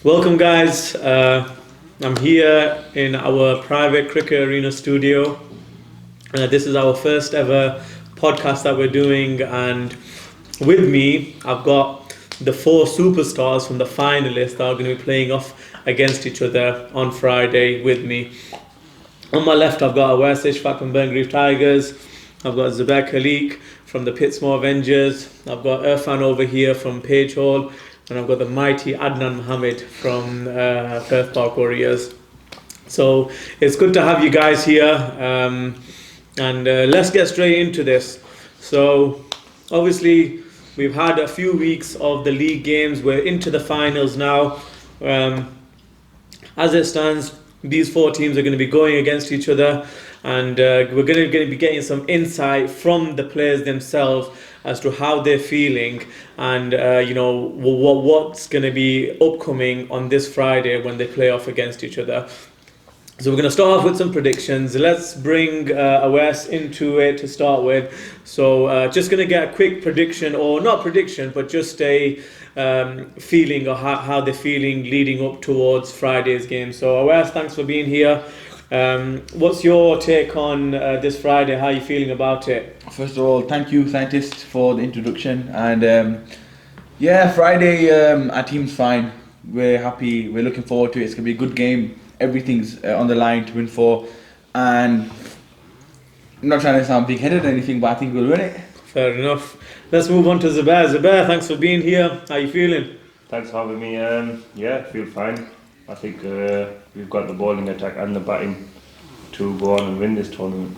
Welcome, guys. I'm here in our private cricket arena studio. This is our first ever podcast that we're doing, and with me, I've got the four superstars from the finalists that are going to be playing off against each other on Friday with me. On my left, I've got Awais from Burngreave Tigers. I've got Zobair from the Pitsmoor Avengers. I've got Irfan over here from Pagehall. And I've got the mighty Adnan Mohammed from Firth Warriors. So it's good to have you guys here. And let's get straight into this. So obviously we've had a few weeks of the league games. We're into the finals now. As it stands, these four teams are going to be going against each other. And we're going to be getting some insight from the players themselves as to how they're feeling and what's going to be upcoming on this Friday when they play off against each other. So we're going to start off with some predictions. Let's bring Awais into it to start with. So just going to get a quick prediction, or not prediction, but just a feeling of how they're feeling leading up towards Friday's game. So Awais, thanks for being here. What's your take on this Friday? How are you feeling about it? First of all, thank you, scientists, for the introduction. And Friday, our team's fine. We're happy. We're looking forward to it. It's going to be a good game. Everything's on the line to win for. And I'm not trying to sound big-headed or anything, but I think we'll win it. Fair enough. Let's move on to Zobair. Zobair, thanks for being here. How are you feeling? Thanks for having me. I feel fine. I think we've got the bowling attack and the batting to go on and win this tournament.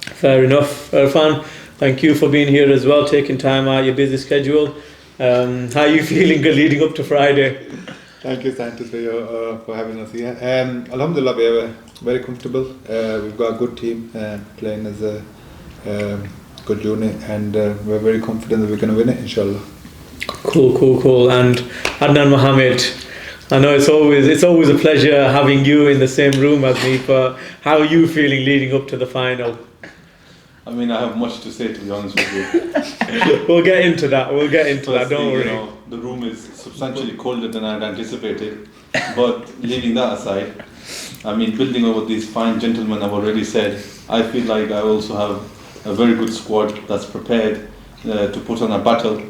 Fair enough. Irfan, thank you for being here as well, taking time out of your busy schedule. How are you feeling leading up to Friday? Thank you, scientists, for having us here. Alhamdulillah, we are very comfortable. We've got a good team playing as a good unit, and we're very confident that we're going to win it, inshallah. Cool. And Adnan Mohammed, I know it's always a pleasure having you in the same room as me, but how are you feeling leading up to the final? I mean, I have much to say, to be honest with you. We'll get into that, don't worry. The room is substantially colder than I'd anticipated, but leaving that aside, I mean, building on what these fine gentlemen have already said, I feel like I also have a very good squad that's prepared to put on a battle,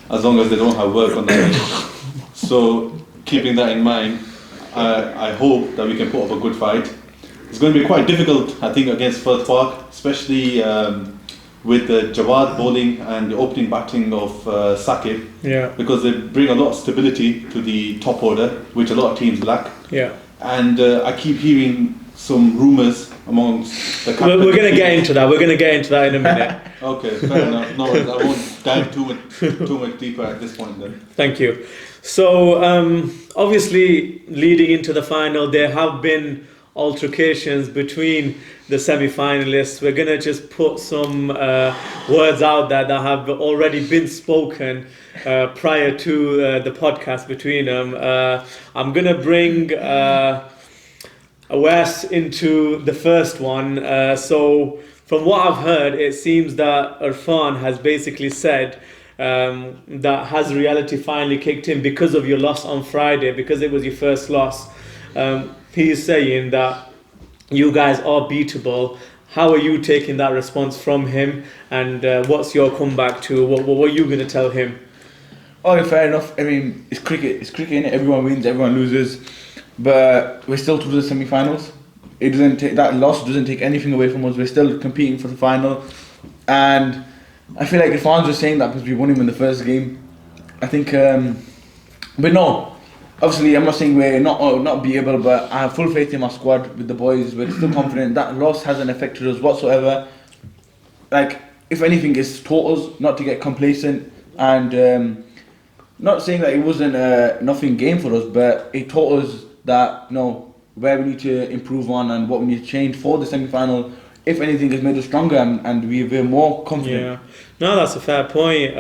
as long as they don't have work on that day. So, keeping that in mind, I hope that we can put up a good fight. It's going to be quite difficult, I think, against Firth Park, especially with the Jawad bowling and the opening batting of Saqib, because they bring a lot of stability to the top order, which a lot of teams lack. Yeah. And I keep hearing some rumours amongst the captain. We're going to get into that. We're going to get into that in a minute. Okay, fair enough. No, I won't dive too much deeper at this point then. Thank you. So, obviously, leading into the final, there have been altercations between the semi-finalists. We're going to just put some words out there that have already been spoken prior to the podcast between them. I'm going to bring Awais into the first one. So from what I've heard, it seems that Irfan has basically said that has reality finally kicked in because of your loss on Friday, because it was your first loss. He's saying that you guys are beatable. How are you taking that response from him, and what's your comeback to? What are you going to tell him? Oh, fair enough. I mean, it's cricket. It's cricket, innit? Everyone wins, everyone loses. But we're still to the semi-finals. That loss doesn't take anything away from us. We're still competing for the final. And I feel like Irfan's just saying that because we won him in the first game. I think, but no. Obviously, I'm not saying we're not beatable, but I have full faith in my squad with the boys. We're still confident. That loss hasn't affected us whatsoever. Like, if anything, it's taught us not to get complacent, and not saying that it wasn't a nothing game for us, but it taught us that where we need to improve on and what we need to change for the semi-final. If anything, has made us stronger and we're more confident. Yeah, no, that's a fair point.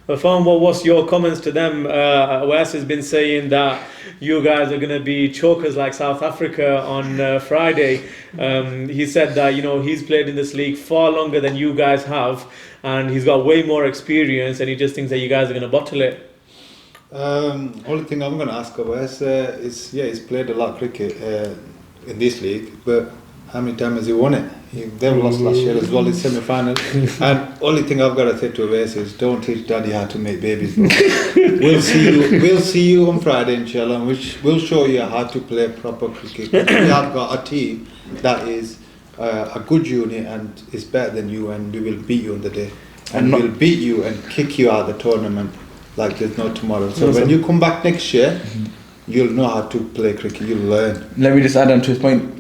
Irfan, what's your comments to them? Awais has been saying that you guys are going to be chokers like South Africa on Friday. He said that he's played in this league far longer than you guys have, and he's got way more experience, and he just thinks that you guys are going to bottle it. Only thing I'm going to ask Awais is, he's played a lot of cricket in this league, but how many times has he won it? They've lost last year as well in semi-final. And only thing I've got to say to Awais is, don't teach Daddy how to make babies. We'll see you on Friday, inshallah, and we'll show you how to play proper cricket. We have got a team that is a good unit and is better than you, and we will beat you on the day. And we'll beat you and kick you out of the tournament like there's no tomorrow. So when you come back next year, you'll know how to play cricket. You'll learn. Let me just add on to his point.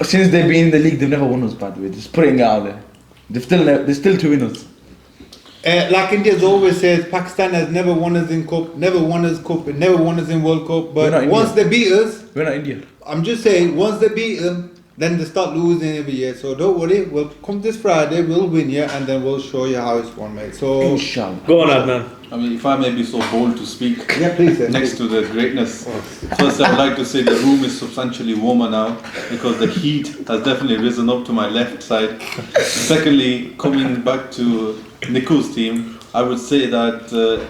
Since they've been in the league, they've never won us, by the way. Just putting it out there. They're still to win us. Like India's always says, Pakistan has never won us in Cup, never won us Cup, never won us in World Cup. But once they beat us, we're not India. I'm just saying, once they beat them, then they start losing every year. So don't worry, we'll come this Friday, we'll win you, and then we'll show you how it's won, mate. So Inshallah. Go on, Adnan. I mean, if I may be so bold to speak, yeah, please. next to the greatness. First, I would like to say the room is substantially warmer now because the heat has definitely risen up to my left side. Secondly, coming back to Niku's team, I would say that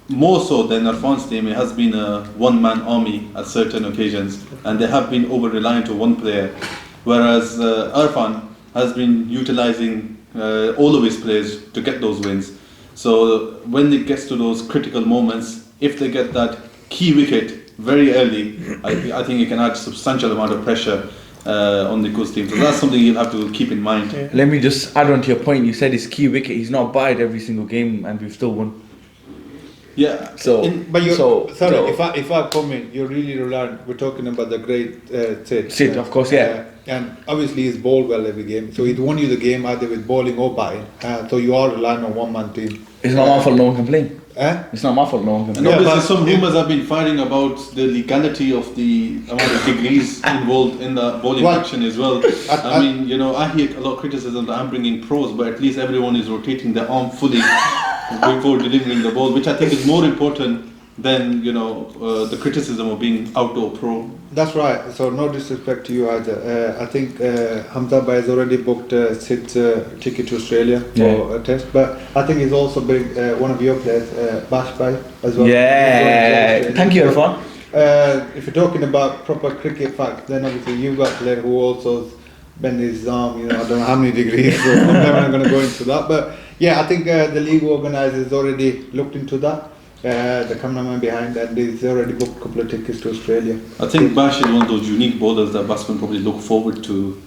more so than Irfan's team, it has been a one-man army at certain occasions, and they have been over-reliant on one player, whereas Irfan has been utilising all of his players to get those wins. So when it gets to those critical moments, if they get that key wicket very early, I think it can add substantial amount of pressure on the Niku's team. So that's something you'll have to keep in mind. Yeah. Let me just add on to your point. You said his key wicket. He's not batted every single game, and we've still won. Yeah. If I come in, you're really reliant. We're talking about the great Sid. Of course, yeah. And obviously he's bowled well every game. So he'd won you the game either with bowling or batting. So you are relying on one-man team. It's not my fault no one can play. It's not my fault no one can play. And obviously some rumours have been firing about the legality of the amount of degrees involved in the bowling action as well. I mean, you know, I hear a lot of criticism that I'm bringing pros, but at least everyone is rotating their arm fully before delivering the ball, which I think is more important than, you know, the criticism of being outdoor pro. That's right. So no disrespect to you either. I think Hamza Bhai has already booked Sid's ticket to Australia for a test, but I think he's also big one of your players, Bash Bhai, as well. Yeah. Thank you, Irfan. If you're talking about proper cricket facts, then obviously you've got a player who also bent his arm. You know, I don't know how many degrees. So I'm never going to go into that. But yeah, I think the league organisers already looked into that. The cameraman behind, and he's already booked a couple of tickets to Australia. I think Bash is one of those unique bowlers that batsmen probably look forward to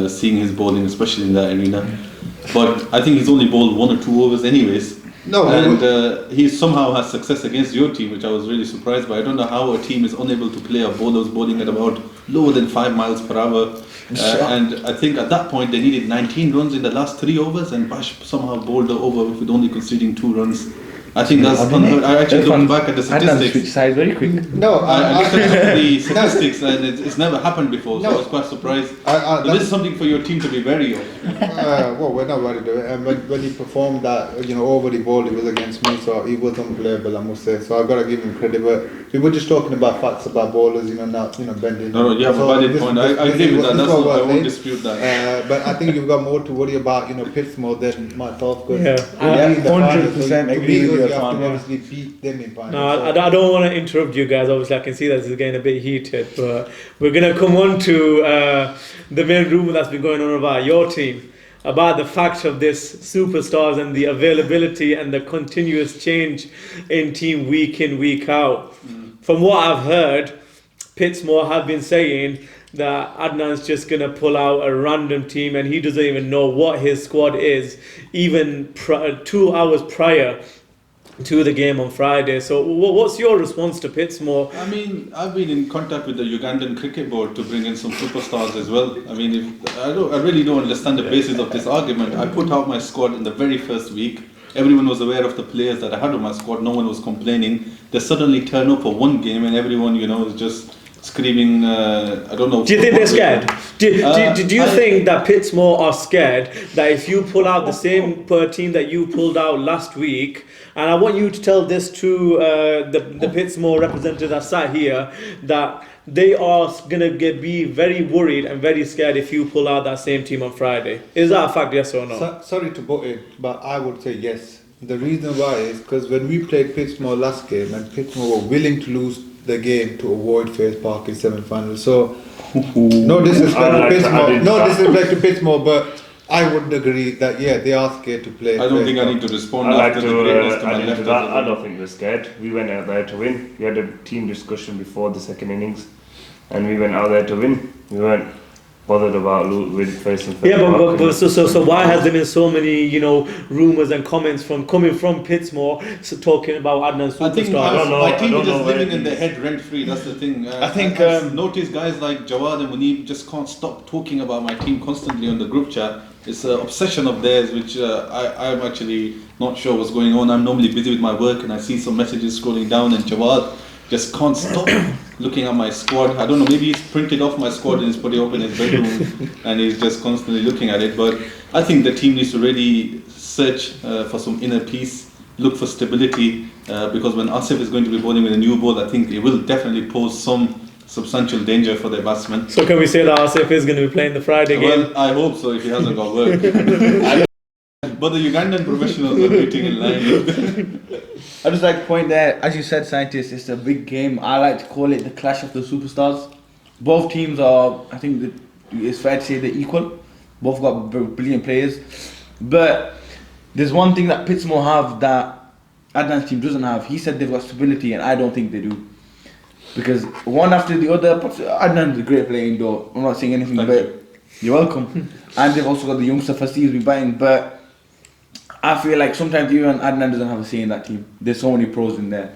seeing his bowling, especially in that arena. But I think he's only bowled 1 or 2 overs anyways. And he somehow has success against your team, which I was really surprised by. I don't know how a team is unable to play a bowler who's bowling at about lower than 5 miles per hour. And I think at that point they needed 19 runs in the last 3 overs, and Bash somehow bowled the over with only conceding 2 runs. I think that's unheard. I actually looked back at the statistics. Switch sides very quick. No, I looked at the statistics, and it's never happened before, so I was quite surprised. This is something for your team to be wary of. Well, we're not worried of it. And when he performed that, you know, over the ball, he was against me, so he was unplayable, I must say. So I've got to give him credit. But we were just talking about facts about bowlers, you know, not, you know, bending. No, you have a valid point. I agree with that. That's not, I won't dispute that. But I think you've got more to worry about, you know, Pitsmoor than myself. 100% agree with you. You have to obviously beat them in final. No, I don't want to interrupt you guys. Obviously, I can see that this is getting a bit heated, but we're going to come on to the main rumour that's been going on about your team, about the fact of this superstars and the availability and the continuous change in team week in, week out. From what I've heard, Pitsmoor have been saying that Adnan's just going to pull out a random team and he doesn't even know what his squad is, even 2 hours prior to the game on Friday. So what's your response to Pitsmoor? I mean, I've been in contact with the Ugandan Cricket Board to bring in some superstars as well. I mean, I really don't understand the basis of this argument. I put out my squad in the very first week. Everyone was aware of the players that I had on my squad. No one was complaining. They suddenly turn up for one game and everyone, you know, is just screaming, I don't know. Do you think they're scared? Do you think that Pitsmoor are scared that if you pull out the same team that you pulled out last week, and I want you to tell this to the Pitsmoor representative that sat here, that they are going to be very worried and very scared if you pull out that same team on Friday? Is that a fact, yes or no? Sorry to butt in, but I would say yes. The reason why is because when we played Pitsmoor last game, and Pitsmoor were willing to lose the game to avoid Firth Park in semi-final. So, no disrespect to Pitsmoor, but I would agree that they are scared to play. I don't think I need to respond. I don't think we're scared. We went out there to win. We had a team discussion before the second innings, and we went out there to win. We weren't bothered about facing. Yeah, but so why has there been so many rumours and comments coming from Pitsmoor talking about Adnan superstar? I think my team is just living in their head rent free. That's the thing. I think notice guys like Jawad and Munib just can't stop talking about my team constantly on the group chat. It's an obsession of theirs, which I'm actually not sure what's going on. I'm normally busy with my work, and I see some messages scrolling down, and Jawad just can't stop looking at my squad. I don't know, maybe he's printed off my squad and he's put it up in his bedroom and he's just constantly looking at it. But I think the team needs to really search for some inner peace, look for stability, because when Asif is going to be bowling with a new ball, I think it will definitely pose some substantial danger for their batsmen. So can we say that Asif is going to be playing the Friday game? Well, I hope so, if he hasn't got work. But the Ugandan professionals are waiting in line. I just like to point there, as you said, scientists, it's a big game. I like to call it the clash of the superstars. Both teams are, I think it's fair to say they're equal. Both got brilliant players. But there's one thing that Pitsmoor have that Adnan's team doesn't have. He said they've got stability, and I don't think they do. Because one after the other, Adnan's a great player indoor. I'm not saying anything but you're welcome. And they've also got the youngster Fasiz be batting, but I feel like sometimes even Adnan doesn't have a say in that team. There's so many pros in there.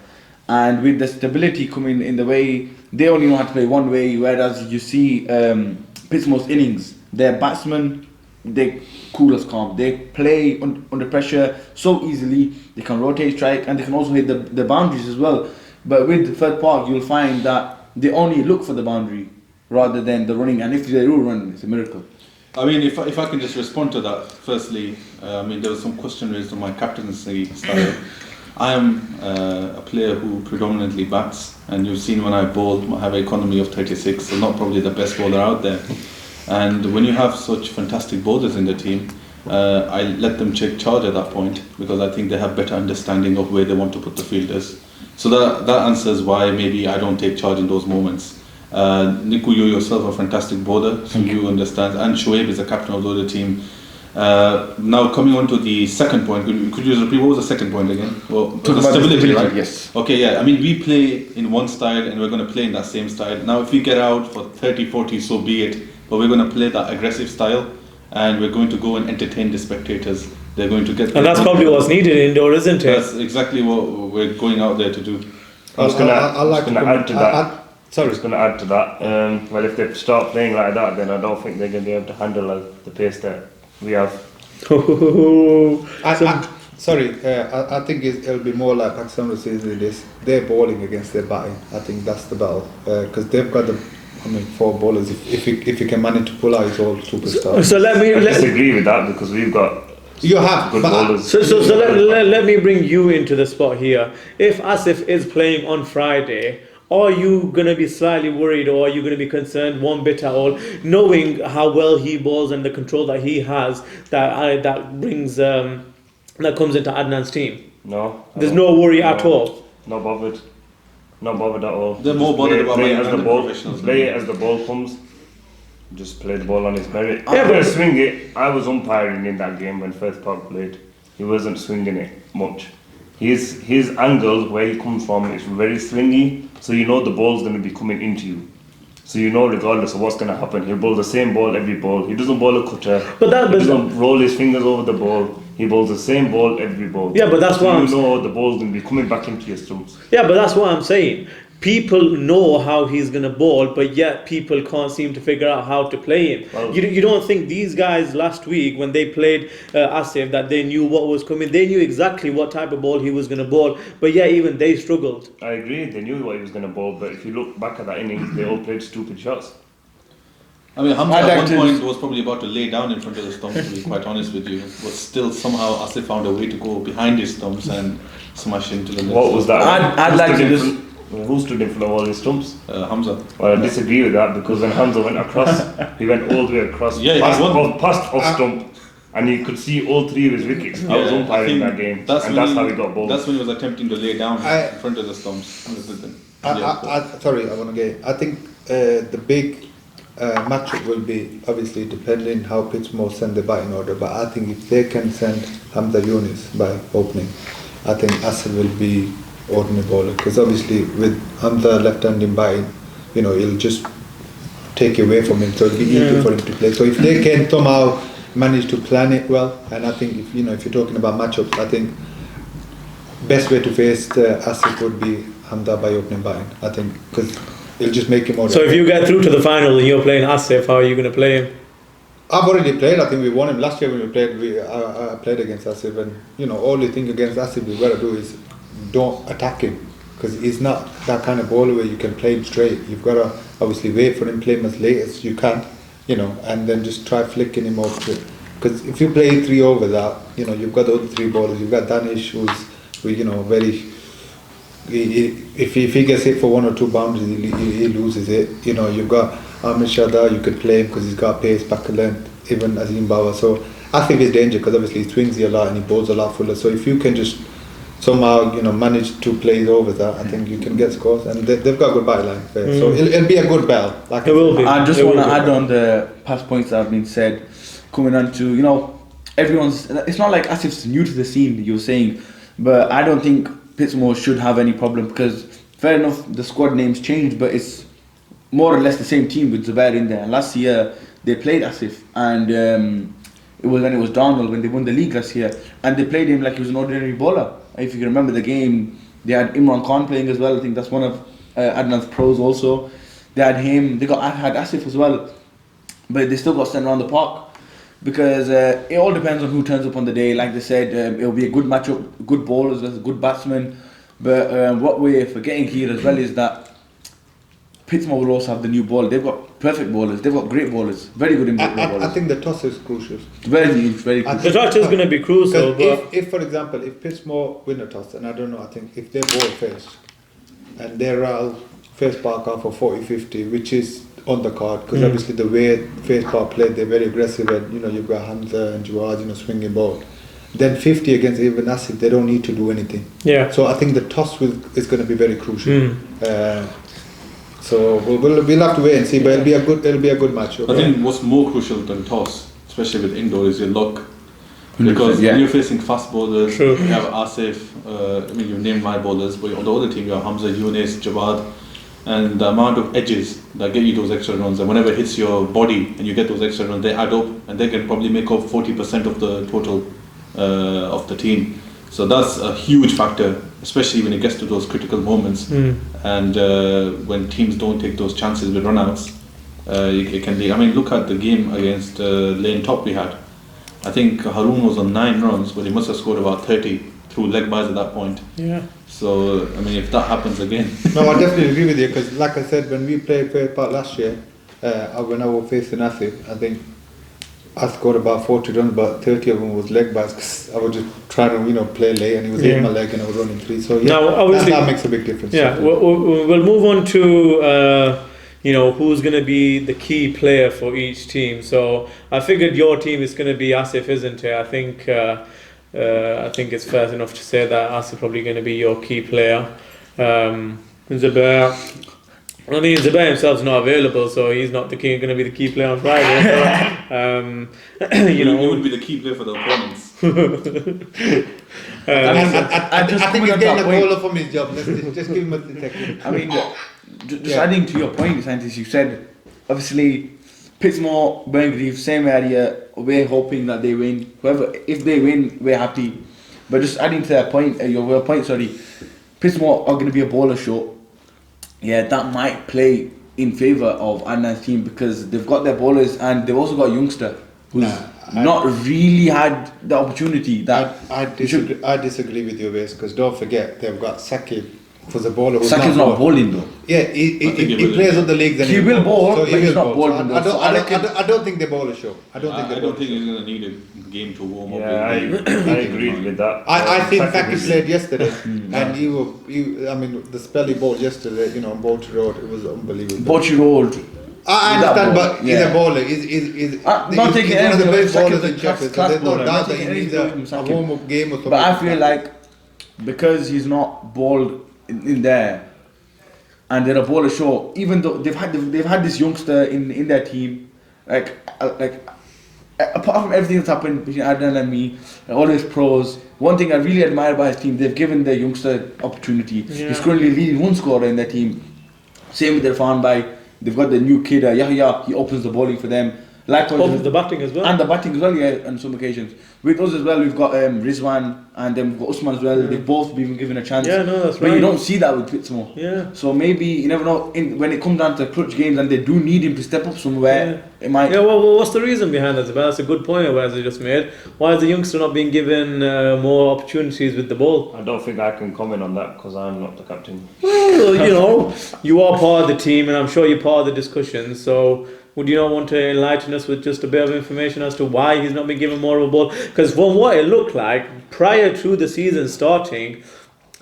And with the stability coming in the way, they only know how to play one way, whereas you see Pitsmoor's innings, their batsmen, they're cool as calm. They play under pressure so easily, they can rotate, strike, and they can also hit the boundaries as well. But with Firth Park, you'll find that they only look for the boundary rather than the running, and if they do run, it's a miracle. I mean, if I can just respond to that, firstly, there was some question raised on my captaincy style. I am a player who predominantly bats, and you've seen when I bowl, I have an economy of 36, so not probably the best bowler out there. And when you have such fantastic bowlers in the team, I let them take charge at that point, because I think they have better understanding of where they want to put the fielders. So that answers why maybe I don't take charge in those moments. Niku, you yourself are a fantastic bowler, so you understand, and Shoaib is the captain of the other team. Now coming on to the second point, could you repeat what was the second point again? Well, the stability, right? Yes. Okay, yeah. I mean, we play in one style and we're going to play in that same style. Now, if we get out for 30, 40, so be it. But we're going to play that aggressive style, and we're going to go and entertain the spectators. They're going to get. And that's probably what's needed indoor, isn't it? That's exactly what we're going out there to do. I was going to add to that. Sorry, I was going to add to that. Well, if they start playing like that, then I don't think they're going to be able to handle the pace that we have. I think it'll be more like Pakistan season this. They're bowling against their batting. I think that's the battle, because they've got four bowlers. If you can manage to pull out, it's all superstars. So I disagree with that, because we've got good bowlers. So let me bring you into the spot here. If Asif is playing on Friday, are you going to be slightly worried, or are you going to be concerned one bit at all, knowing how well he bowls and the control that he has, that brings that comes into Adnan's team? No. There's no worry at all? Not bothered. Not bothered at all. They're more bothered about play my as the ball. professionals. Play it as the ball comes. Just play the ball on his merit. Yeah, but swing it. I was umpiring in that game when Firth Park played. He wasn't swinging it much. His angle where he comes from is very swingy, so you know the ball's going to be coming into you. So you know regardless of what's going to happen, he'll bowl the same ball every ball. He doesn't bowl a cutter. He doesn't roll his fingers over the ball. He bowls the same ball every ball. Yeah, but that's why you know the ball's going to be coming back into your stumps. Yeah, but that's what I'm saying. People know how he's going to bowl, but yet people can't seem to figure out how to play him. Well, you don't think these guys last week, when they played Asif, that they knew what was coming? They knew exactly what type of ball he was going to bowl, but yet even they struggled. I agree, they knew what he was going to bowl, but if you look back at that innings, they all played stupid shots. I mean, Hamza at one point was probably about to lay down in front of the stumps, to be quite honest with you. But still, somehow, Asif found a way to go behind his stumps and smash into the net. What was that? I'd like to just... Who stood in front of all his stumps? Hamza. Well, I disagree with that, because when Hamza went across, he went all the way across, past off stump, and you could see all 3 of his wickets. I was umpiring that game, and that's how he got bowled. That's when he was attempting to lay down in front of the stumps. Sorry, I want to get. I think the big matchup will be obviously depending how Pitsmoor send the batting order. But I think if they can send Hamza Yunus by opening, I think Asad will be ordinary bowler, because obviously with Hamza left-handed batting, he'll just take away from him, so it'll be easy for him to play. So if they can somehow manage to plan it well, and I think if you're talking about matchups, I think best way to face Asif would be Hamza by opening batting. I think because it'll just make him more. So if you get through to the final and you're playing Asif, how are you going to play him? I've already played. I think we won him last year when we played. I played against Asif, and all you think against Asif we've got to do is don't attack him, because he's not that kind of bowler where you can play him straight. You've got to obviously wait for him, play him as late as you can, and then just try flicking him off. Because if you play 3 overs out, you've got the other 3 bowlers. You've got Danish, who's very. If he gets hit for 1 or 2 boundaries, he loses it. You've got Ahmed Shada, you could play him because he's got pace, back length, even Azim Bawa. So I think it's danger, because obviously he swings you a lot and he bowls a lot fuller. So if you can just somehow manage to play his overs out, I think you can get scores, and they've got a good byline there. So it'll be a good bell. It will be. I just want to add on the past points that have been said, coming on to everyone's. It's not like Asif's new to the scene, you're saying, but I don't think Pitsmoor should have any problem, because fair enough the squad names changed, but it's more or less the same team with Zobair in there. And last year they played Asif, and it was when it was Donald when they won the league last year, and they played him like he was an ordinary bowler. If you can remember the game, they had Imran Khan playing as well. I think that's one of Adnan's pros also. They had him. They had Asif as well, but they still got sent around the park, because it all depends on who turns up on the day. Like they said, it'll be a good matchup, good bowlers, good batsmen. But what we're forgetting here as well is that Pitsmoor will also have the new ball. They've got perfect bowlers. They've got great bowlers. Very good in bowlers. I think the toss is crucial. Very crucial. The toss is going to be crucial. But if, for example, if Pitsmoor win a toss, and I don't know, I think if they bowl first, and they're first park out for 40-50, which is on the card, because obviously the way first park played, they're very aggressive, and you've got Hamza and Jawad, swinging ball. Then 50 against even Asif, they don't need to do anything. Yeah. So I think the toss is going to be very crucial. So we'll have to wait and see, but it'll be a good match. I think what's more crucial than toss, especially with indoor, is your luck. Because when you're facing fast bowlers, you have Asif, you named my bowlers, but on the other team you have Hamza, Yunus, Jawad, and the amount of edges that get you those extra runs, and whenever it hits your body and you get those extra runs, they add up, and they can probably make up 40% of the total of the team. So that's a huge factor, especially when it gets to those critical moments, and when teams don't take those chances with runouts, it can be. I mean, look at the game against Lane Top we had. I think Haroon was on 9 runs, but he must have scored about 30 through leg byes at that point. Yeah. So I mean, if that happens again. No, I definitely agree with you, because like I said, when we played Firth Park last year, when I was facing Asif, I think I scored about 40 runs, but 30 of them was leg byes, because I was just trying to play late, and he was hitting my leg and I was running 3. So now, that makes a big difference. Yeah, we'll move on to who's going to be the key player for each team. So I figured your team is going to be Asif, isn't it? I think it's fair enough to say that Asif probably going to be your key player. Zobair. I mean, Zobair himself's not available, so he's not going to be the key player on Friday. So, he would be the key player for the opponents. I think he's getting a bowler from his job. Let's just give him a second. I mean, just adding to your point, scientist, you said obviously Pitsmoor, Burngreave, same area. We're hoping that they win. If they win, we're happy. But just adding to that point, your point, Pitsmoor are going to be a bowler show. Yeah, that might play in favour of Adnan's team, because they've got their bowlers, and they've also got a youngster who's not really had the opportunity. I disagree with you, Awais, because don't forget they've got Sakib for the bowler. Sakib's not bowling though. Yeah, he plays on the leagues, and he will bowl, so but he's not bowling. I don't think they bowl a show. I don't think he's going to need a game to warm up. Yeah, I agree with that. I think Sakib played yesterday, and I mean the spell he bowled yesterday, on Boaty Road, it was unbelievable. Boaty Road, I That understand, ball, but he's a baller. He's not taking one of the anything best away, ballers in second, Sheffield. So class there's no baller, not doubt that taking he needs anything away from a second. warm-up game or something. But I like feel that. like because he's not balled in there, and they're a baller show. Even though they've had this youngster in their team, like apart from everything that's happened between Adnan and me, and all his pros. One thing I really admire about his team, they've given their youngster opportunity. Yeah. He's currently leading one scorer in their team. Same with Irfan by. They've got the new kid, Yahya. He opens the bowling for them. Likewise, Opens the batting as well. and the batting as well, yeah, on some occasions. With us as well, we've got Rizwan and then we've got Usman as well. They've both been given a chance. Yeah, no, that's but right. you don't see that with Pitsmoor. Yeah. So maybe you never know. When it comes down to clutch games and they do need him to step up somewhere, it might. Yeah, well, what's the reason behind that? That's a good point Awais just made. Why is the youngster not being given more opportunities with the ball? I don't think I can comment on that because I'm not the captain. Well, you know, you are part of the team, and I'm sure you're part of the discussion. So, would you not want to enlighten us with just a bit of information as to why he's not been given more of a ball? Because from what it looked like prior to the season starting,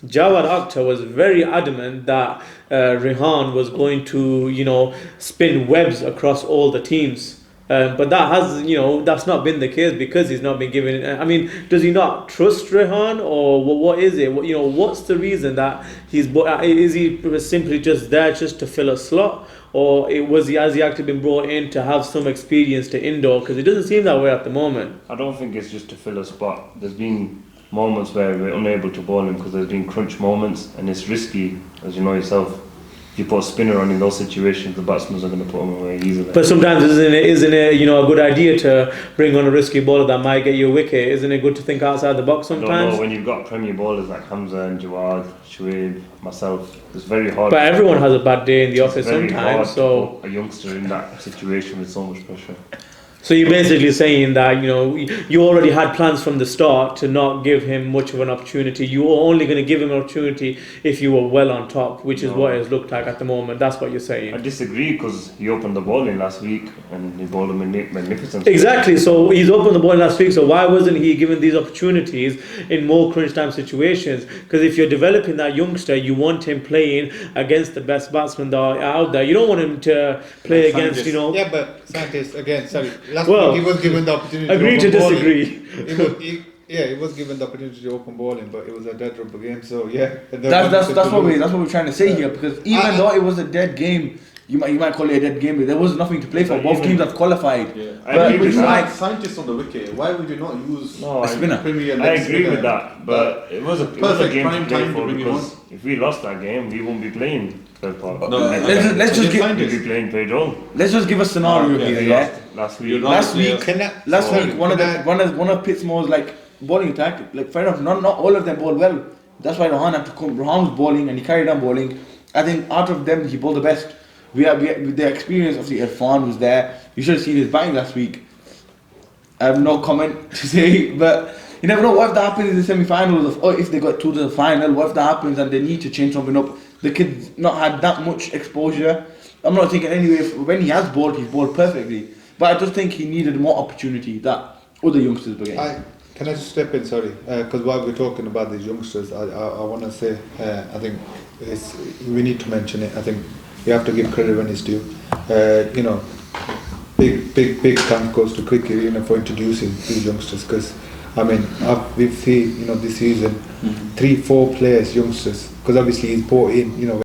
Jawad Akhtar was very adamant that Rehan was going to, you know, spin webs across all the teams. But that has, you know, that's not been the case because he's not been given. I mean, does he not trust Rehan, or what is it? You know, what's the reason that is he simply just there just to fill a slot, or has he actually been brought in to have some experience to indoor? Because it doesn't seem that way at the moment. I don't think it's just to fill a spot. There's been moments where we're unable to bowl him because there's been crunch moments, and it's risky, as you know yourself. If you put a spinner on in those situations, the batsmen are going to put him away easily. But sometimes isn't it you know, a good idea to bring on a risky bowler that might get you a wicket? Isn't it good to think outside the box I don't sometimes? know, when you've got premier bowlers like Hamza and Jawad, Shoaib, myself, it's very hard. But everyone has a bad day in the office It's very hard sometimes. So, to put a youngster in that situation with so much pressure. so you're basically saying that, you know, you already had plans from the start to not give him much of an opportunity. You were only going to give him an opportunity if you were well on top, which is No. what it's looked like at the moment. That's what you're saying. I disagree because he opened the bowling last week and he bowled a magnificent. Exactly. So he's opened the ball last week. So why wasn't he given these opportunities in more crunch time situations? Because if you're developing that youngster, you want him playing against the best batsmen that are out there. You don't want him to play Like against, scientists. you know. Yeah, but scientists again. Sorry, last Well, week he was given the opportunity. Agree to open bowling. disagree. He was given the opportunity to open bowling, but it was a dead rubber game. So yeah, That's what we're trying to say here, because even though it was a dead game, you might call it a dead game, but there was nothing to play for. But Both even- teams have qualified. Yeah. I But agree with it's that. like Scientists on the wicket. Why would you not use No, a spinner. Premier I leg agree spinner? with that, but it was a Perfect game prime to play time to for bring him because if we lost that game, we won't be playing third part. No, let's just give We'd be playing Pagehall. let's just give a scenario Okay, here. we Yeah. Last You're week. not Last player. week, Last week, one of Pitsmoor's like bowling attack, like fair enough, not all of them bowled well. That's why Rehan had to come. Rehan was bowling and he carried on bowling. I think out of them, he bowled the best. We with the experience of the Irfan was there. You should have seen his batting last week. I have no comment to say, but you never know what if that happens in the semi-finals. Or if they got to the final, what if that happens and they need to change something up? The kid's not had that much exposure. I'm not thinking anyway. When he has bowled, he's bowled perfectly. But I just think he needed more opportunity that other youngsters were getting. Can I just step in? Sorry, because while we're talking about these youngsters, I want to say I think we need to mention it. I think we have to give credit when it's due. You know, big thanks goes to cricket, you know, for introducing these youngsters. Because I mean, we've seen, you know, this season 3-4 players, youngsters. Because obviously he's brought in, you know,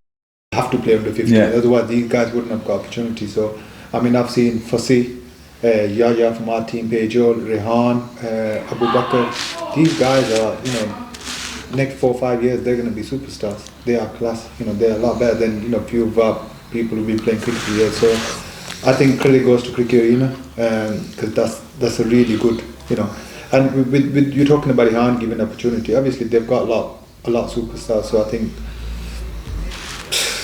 have to play under 15. Yeah. Otherwise, these guys wouldn't have got opportunity. So I mean, I've seen Fassi. Yahya from our team, Pagehall, Rehan, Abu Bakr. These guys are, you know, next 4 or 5 years they're going to be superstars. They are class. You know, they're a lot better than, you know, few of our people who've been playing cricket for years. So I think credit goes to Cricket Arena because that's a really good, you know. And with you're talking about Rehan giving opportunity. Obviously they've got a lot of superstars. So I think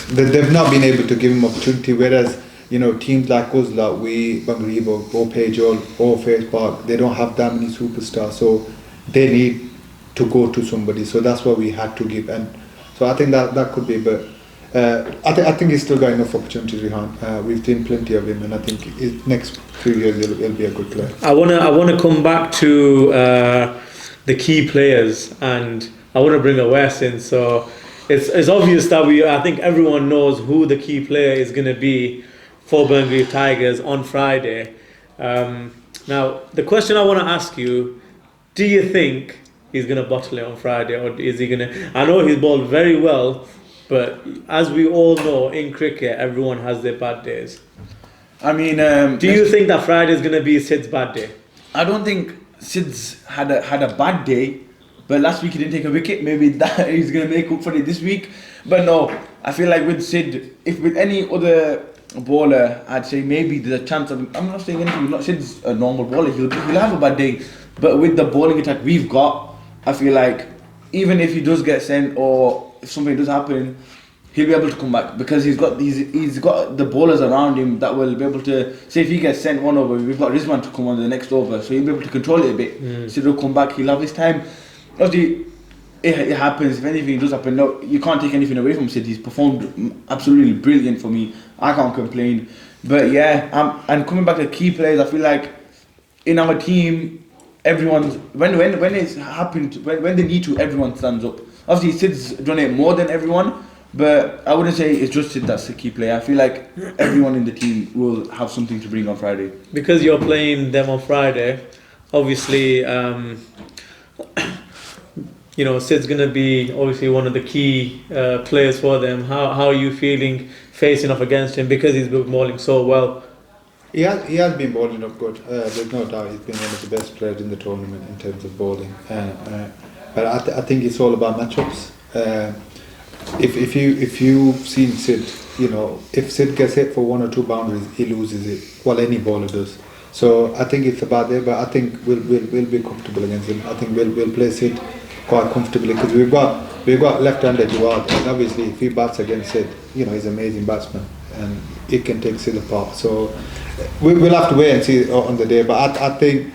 they've not been able to give him opportunity. Whereas, you know, teams like us, like we, Burngreave or Pagehall or Firth Park, they don't have that many superstars, so they need to go to somebody. So that's what we had to give, and so I think that could be. But I think he's still got enough opportunities, Rehan. We've seen plenty of him, and I think next few years he'll be a good player. I wanna come back to the key players, and I wanna bring Awais in. So it's obvious that I think everyone knows who the key player is gonna be for Burngreave Tigers on Friday. Now, the question I want to ask you, do you think he's going to bottle it on Friday, or is he going to... I know he's bowled very well, but as we all know, in cricket, everyone has their bad days. I mean... do you think that Friday is going to be Sid's bad day? I don't think Sid's had a bad day, but last week he didn't take a wicket. Maybe that he's going to make up for it this week. But no, I feel like with Sid, if with any other bowler, I'd say maybe there's a chance of... I'm not saying anything, Sid's a normal bowler, he'll have a bad day. But with the bowling attack we've got, I feel like even if he does get sent or if something does happen, he'll be able to come back because he's got the bowlers around him that will be able to... Say if he gets sent one over, we've got Rizwan to come on the next over, so he'll be able to control it a bit. Sid will come back, he'll have his time. Obviously, it happens. If anything does happen, no, you can't take anything away from Sid. He's performed absolutely brilliant for me. I can't complain. But yeah, and coming back to key players, I feel like in our team, everyone's when it's happened, when they need to, everyone stands up. Obviously, Sid's done it more than everyone, but I wouldn't say it's just Sid that's the key player. I feel like everyone in the team will have something to bring on Friday. Because you're playing them on Friday, obviously, Sid's going to be obviously one of the key players for them. How are you feeling facing off against him because he's been bowling so well? He has been bowling up good. There's no doubt he's been one of the best players in the tournament in terms of bowling. But I think it's all about matchups. If you've seen Sid, if Sid gets hit for one or two boundaries, he loses it. Well, any bowler does. So I think it's about there. But I think we'll be comfortable against him. I think we'll play Sid quite comfortably because we've got left-hander Jawad, and obviously if he bats against Sid, he's an amazing batsman and he can take Sid apart. So we'll have to wait and see on the day. But I think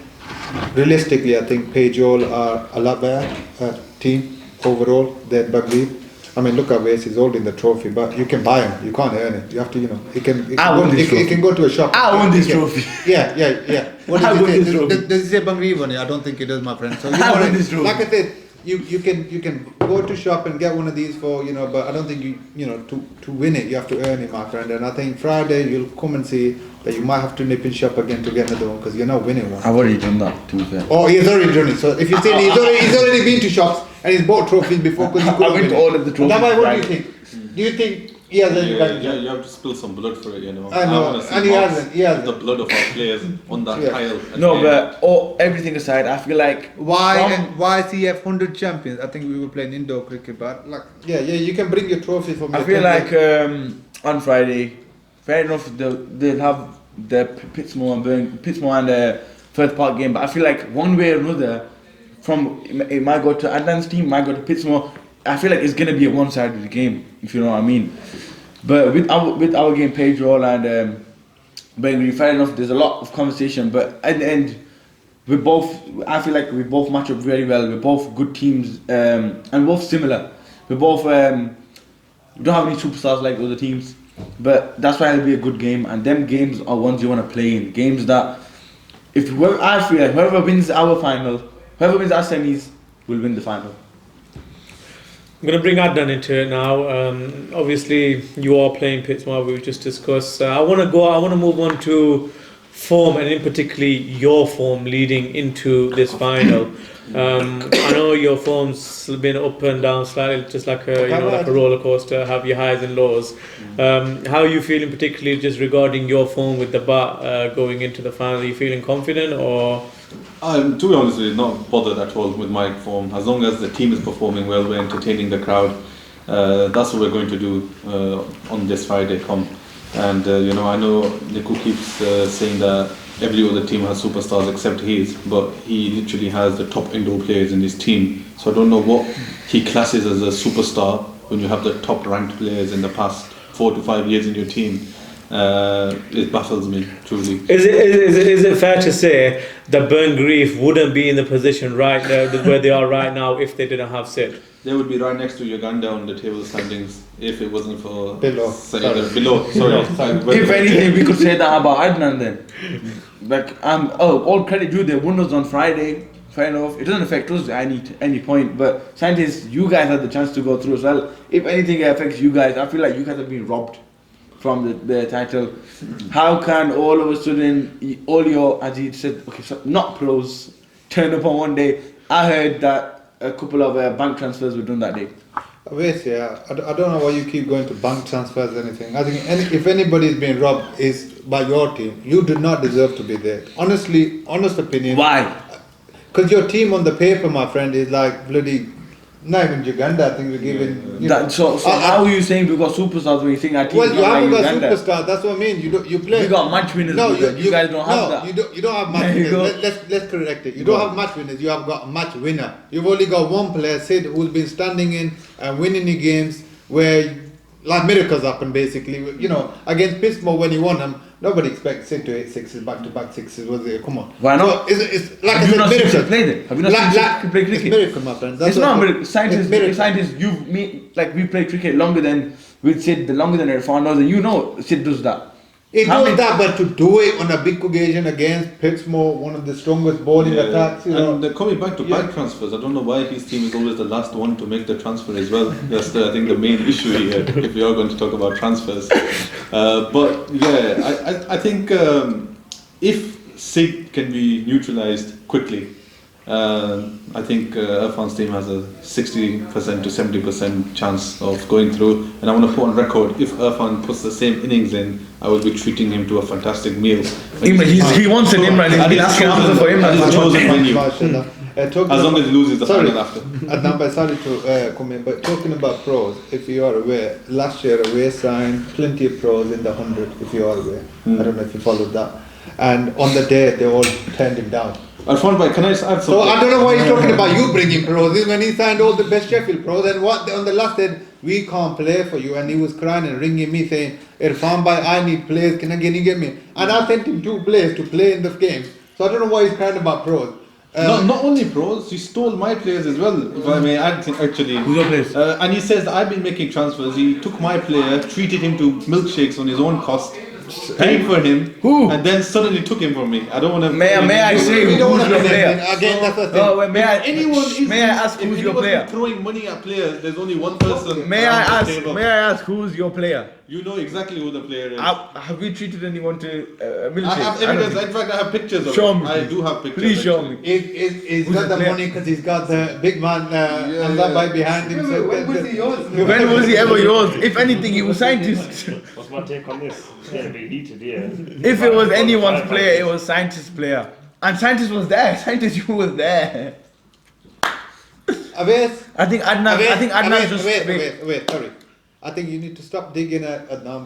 realistically, I think Pagehall are a lot better team overall than Burngreave. I mean, look at Awais, he's holding the trophy, but you can buy him. You can't earn it. You have to, it can go to a shop. I won this trophy. Yeah. What does it say? Does it say Burngreave on it? I don't think it does, my friend. So I won this trophy. Like I said, you can go to shop and get one of these for but I don't think to win it you have to earn it, my friend. And I think Friday you'll come and see that you might have to nip in shop again to get another one because you're not winning one. I've already done that, to be fair. Oh, he's already done it. So if you say he's already been to shops and he's bought trophies before because he couldn't I went to all of the trophies. What do you think? Do you think he has any? Yeah, you have to spill some blood for it, I know, and he hasn't. The blood of our players on that tile. No, but everything aside, I feel like why CF 100 champions? I think we were playing indoor cricket, but you can bring your trophy for me. I feel like on Friday, fair enough, they'll have the Pitsmoor and Firth Park game, but I feel like one way or another, it might go to Adnan's team, might go to Pitsmoor. I feel like it's gonna be a one-sided game, if you know what I mean. But with our game, Pagehall and Burngreave, fair enough, there's a lot of conversation. But at the end, I feel like we both match up very well. We're both good teams and both similar. We both we don't have any superstars like other teams, but that's why it'll be a good game. And them games are ones you want to play in. Games that I feel like whoever wins our final, whoever wins our semis, will win the final. I'm going to bring Adnan into it now. Obviously, you are playing Pitsmoor, we just discussed. I want to move on to form, and in particularly your form leading into this final. I know your form's been up and down slightly, just like like a roller coaster, have your highs and lows. How are you feeling, particularly just regarding your form with the bat going into the final? Are you feeling confident or? To be honest with you, not bothered at all with my form. As long as the team is performing well, we're entertaining the crowd. That's what we're going to do on this Friday come. And I know Niku keeps saying that every other team has superstars except his, but he literally has the top indoor players in his team. So I don't know what he classes as a superstar when you have the top ranked players in the past 4 to 5 years in your team. It baffles me, truly. Is it fair to say that Burngreave wouldn't be in the position right there where they are right now if they didn't have Sid? They would be right next to Uganda on the table standings if it wasn't for below. Sorry. If anything, we could say that about Adnan then. Like all credit due, they won us on Friday. Fair enough. It doesn't affect us at any point, but scientists, you guys had the chance to go through as well. If anything affects you guys, I feel like you guys have been robbed. from the title. How can all of a sudden, all your, as he said, okay, so not pros, turn up on one day? I heard that a couple of bank transfers were done that day. Obviously, yeah. I don't know why you keep going to bank transfers or anything. I think if anybody's been robbed is by your team. You do not deserve to be there. Honestly, honest opinion. Why? Because your team on the paper, my friend, is like bloody, not even Uganda. I think we're giving. So how are you saying we got superstars when you think our team well, you haven't got Uganda? superstars. That's what I mean. You play. We got match winners. No, you guys don't have that. You don't have match winners. Let's correct it. You don't have match winners. You have got a match winner. You've only got one player, Sid, who's been standing in and winning the games where like miracles happen basically. You know, against Pitsmoor when you won them, nobody expects Sid to hit sixes, back-to-back sixes. Was it? Come on. Why not? So it's like Have you not seen him play then? Have you not seen him play cricket? It's miracle, my friend. It's not miracle. Scientists, we play cricket longer than with Sid, longer than Irfan does, and you know Sid does that. It does that, but to do it on a big occasion against Pitsmoor, one of the strongest bowling attacks, you know. And coming back to bank transfers, I don't know why his team is always the last one to make the transfer as well. That's I think the main issue here, if we are going to talk about transfers. But yeah, I think if Sid can be neutralised quickly, I think Irfan's team has a 60% to 70% chance of going through. And I want to put on record, if Irfan puts the same innings in, I will be treating him to a fantastic meal. He wants an Imran. He's been asking Hamza for Imran. He's chosen menu. As long as he loses the final after. Adnan, sorry to come in, but talking about pros, if you are aware, last year Awais signed plenty of pros in the 100, if you are aware. I don't know if you followed that. And on the day, they all turned him down. Irfan, can I just add something? So I don't know why he's talking about you bringing pros. This is when he signed all the best Sheffield pros, and what on the last said, we can't play for you, and he was crying and ringing me saying, Irfan, I need players, can you get me? And I sent him 2 players to play in the game. So I don't know why he's crying about pros. Not only pros, he stole my players as well, if I may add, actually. Who's your players? And he says that I've been making transfers. He took my player, treated him to milkshakes on his own cost, paid for him, and then suddenly took him from me. I don't want to. May I say who's your player? Again, that's the thing. May I ask who's your player? Throwing money at players, there's only one person. May I ask who's your player? You know exactly who the player is. Have we treated anyone to milkshake? I have evidence. In fact, I have pictures of show it. Me. I do have pictures. Please show me. He's got the money because he's got the big man Azabbai behind him. So when was he yours? When was he ever yours? If anything, he was scientist. What's my take on this? It's going to be heated here. If it was anyone's player, it was scientist's player. And scientist was there. Scientist, you was there. Awais. I think Adnan just... Wait, sorry. I think you need to stop digging at Adnan